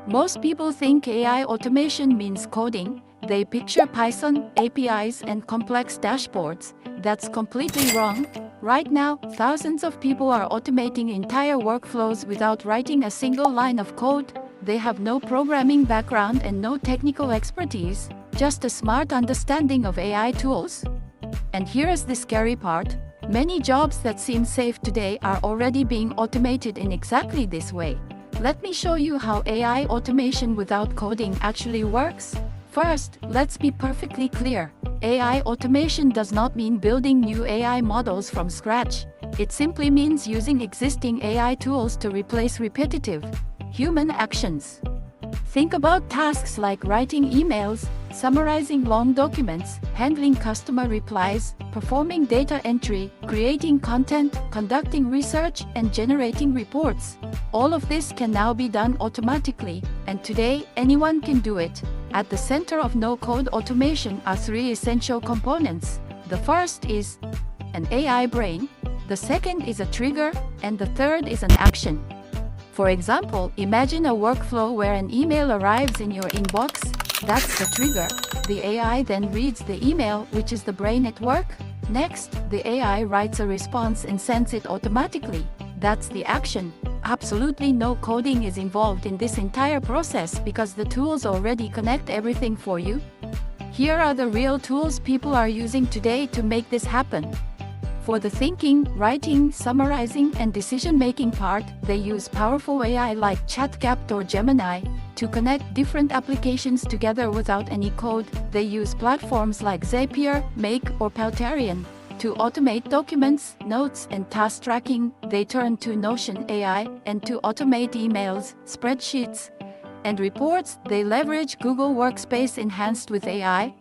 Most people think AI automation means coding. They picture Python, APIs, and complex dashboards. That's completely wrong. Right now, thousands of people are automating entire workflows without writing a single line of code. They have no programming background and no technical expertise, just a smart understanding of AI tools. And here's the scary part. Many jobs that seem safe today are already being automated in exactly this way. Let me show you how AI automation without coding actually works. First, let's be perfectly clear. AI automation does not mean building new AI models from scratch. It simply means using existing AI tools to replace repetitive human actions. Think about tasks like writing emails, summarizing long documents, handling customer replies, performing data entry, creating content, conducting research, and generating reports. All of this can now be done automatically, and today anyone can do it. At the center of no-code automation are three essential components. The first is an AI brain, the second is a trigger, and the third is an action. For example, imagine a workflow where an email arrives in your inbox. That's the trigger. The AI then reads the email, which is the brain at work. Next, the AI writes a response and sends it automatically. That's the action. Absolutely no coding is involved in this entire process because the tools already connect everything for you. Here are the real tools people are using today to make this happen. For the thinking, writing, summarizing, and decision-making part, they use powerful AI like ChatGPT or Gemini. To connect different applications together without any code, they use platforms like Zapier, Make, or Peltarian. To automate documents, notes, and task tracking, they turn to Notion AI, and to automate emails, spreadsheets, and reports, they leverage Google Workspace enhanced with AI.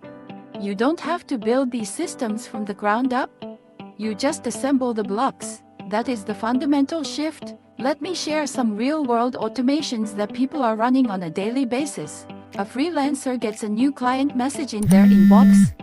You don't have to build these systems from the ground up. You just assemble the blocks. That is the fundamental shift. Let me share some real-world automations that people are running on a daily basis. A freelancer gets a new client message in their inbox.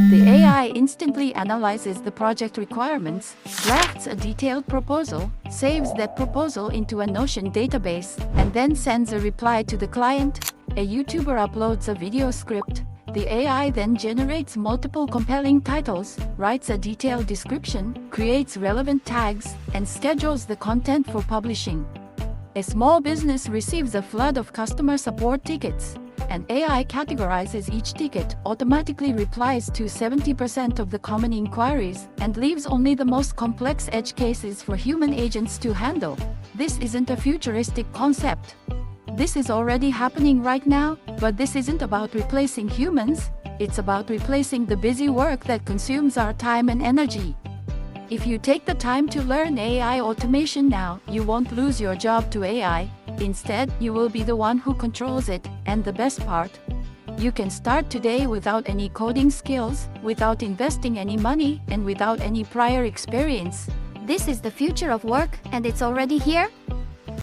The AI instantly analyzes the project requirements, drafts a detailed proposal, saves that proposal into a Notion database, and then sends a reply to the client. A YouTuber uploads a video script. The AI then generates multiple compelling titles, writes a detailed description, creates relevant tags, and schedules the content for publishing. A small business receives a flood of customer support tickets. An AI categorizes each ticket, automatically replies to 70% of the common inquiries, and leaves only the most complex edge cases for human agents to handle. This isn't a futuristic concept. This is already happening right now, but this isn't about replacing humans, it's about replacing the busy work that consumes our time and energy. If you take the time to learn AI automation now, you won't lose your job to AI. Instead, you will be the one who controls it, and the best part, you can start today without any coding skills, without investing any money, and without any prior experience. This is the future of work, and it's already here.